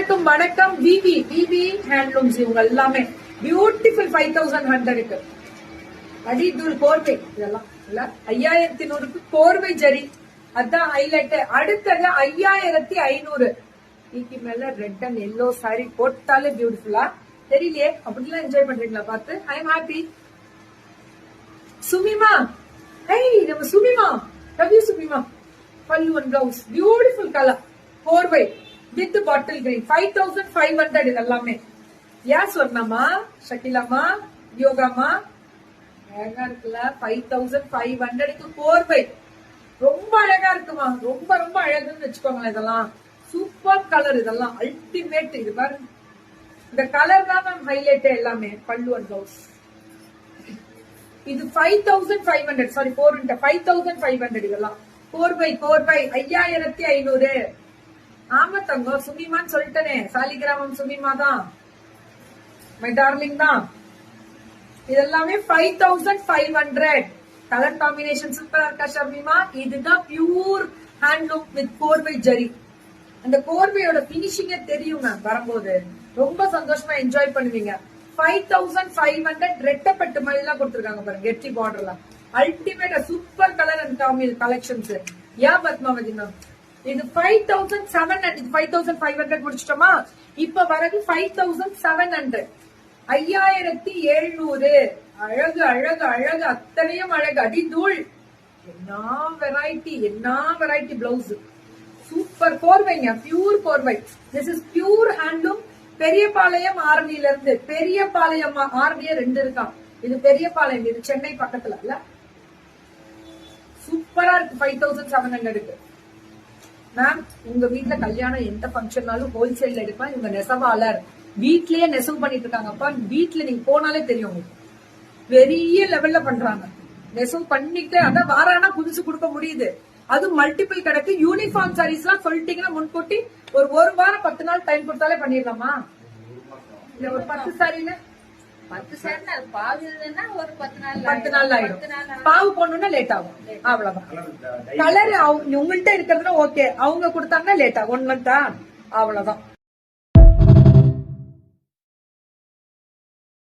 வணக்கம். விவி ஹேண்ட்லூம்ஸ் இவங்க எல்லாமே பியூட்டிஃபுல் 5100க்கு அடித்தூள் கோர்வை இதெல்லாம் இல்ல 5100க்கு கோர்வை ஜரி அதான் ஹைலைட். அடுத்தது 5500 இதுக்கு மேல ரெட் அண்ட் எல்லோ சாரி போட்டாலே பியூட்டிஃபுல்லா தெரியலையே. அப்படிலாம் என்ஜாய் பண்றீங்களா பார்த்து? I am happy. சுமிமா, ஹே நம்ம சுமிமா, லவ் யூ சுமிமா. பல்லு ஒன் பிளவுஸ் பியூட்டிஃபுல் கலர் கோர்வை வித் பாட்டில் கிரீன் 5500 இதெல்லாமே. யார் சொன்னமா? ஷக்கிலாமா, யோகாமா, அழகா இருக்குல்ல. 5500க்கு கோர்வை ரொம்ப அழகா இருக்குமா, ரொம்ப ரொம்ப அழகுன்னு வச்சுக்கோங்களேன். இதெல்லாம் சூப்பர் கலர், இதெல்லாம் அல்டிமேட். இது பாருங்க, இந்த கலர் தான் மேம் ஹைலைட் எல்லாமே. பல்லு அண்ட் பிளவுஸ் இது 5500 சாரி 5500 இதெல்லாம் கோர்வை 5500. ஆமா தங்கம், சுமிமான்னு சொல்லிட்டனே. சாலிகிராமம் சுமிமா தான், மை டார்லிங் தான். இதெல்லாமே 5500. கலர் காம்பினேஷன் சூப்பரா இருக்கா ஷர்மிமா? இதுதான் பியூர் ஹேண்ட்லூம் வித் கோர்வை ஜரி. அந்த கோர்வையோட பினிஷிங்க தெரியும் மேம். வரும்போது ரொம்ப சந்தோஷமா என்ஜாய் பண்ணுவீங்க. 5500 ரெட்டப்பட்டு மாதிரி எல்லாம் கொடுத்துருக்காங்க பாருங்க. கெட்டி பார்டர்ல ultimate super colour and collections. Yeah Padmavathi ma'am, இது 5700. 5500 முடிச்சிட்டோமா? இப்ப வரது 5700. 5700. அழகு அழகு அழகு, அத்தனையும் அழகு. அடிதூள். என்ன வெரைட்டி பிளவுஸ். சூப்பர் கோர்வைங்க, பியூர் கோர்வை. This is pure handloom. Periyapalayam ஆரணியில இருந்து, பெரியபாளையம் ஆரணிய 2 இருக்கான். இது பெரியபாளையம், இது சென்னை பக்கத்துல இல்ல. சூப்பரா இருக்கு 5700க்கு. மேம் உங்க வீட்டுல கல்யாணம் எந்த பங்கன்னாலும் ஹோல்சேல்ல எடுக்கலாம். இவங்க நெசவாளர், வீட்லயே நெசவு பண்ணிட்டு இருக்காங்கப்பா. வீட்டுல நீங்க போனாலே தெரியும் உங்களுக்கு. பெரிய லெவல்ல பண்றாங்க, நெசவு பண்ணிட்டு. அதான் வாரானா புதுசு கொடுக்க முடியுது. அது மல்டிபிள் கிடக்கு. யூனிஃபார்ம் சாரீஸ் எல்லாம் சொல்லிட்டீங்கன்னா முன்கூட்டி ஒரு வாரம் 10 நாள் டைம் கொடுத்தாலே பண்ணிடலாமா? இல்ல ஒரு 10 சாரின்னு 10 சாரினா பாவு இல்லைன்னா ஒரு 10 நாள் ஆயிடும். பாவு போடணும்னா லேட் ஆகும், அவ்வளவுதான். கலர் உங்கள்கிட்ட இருக்கிறதுனா ஓகே, அவங்க கொடுத்தாங்கன்னா லேட் ஆகும் 1 மந்த். அவ்வளவுதான்.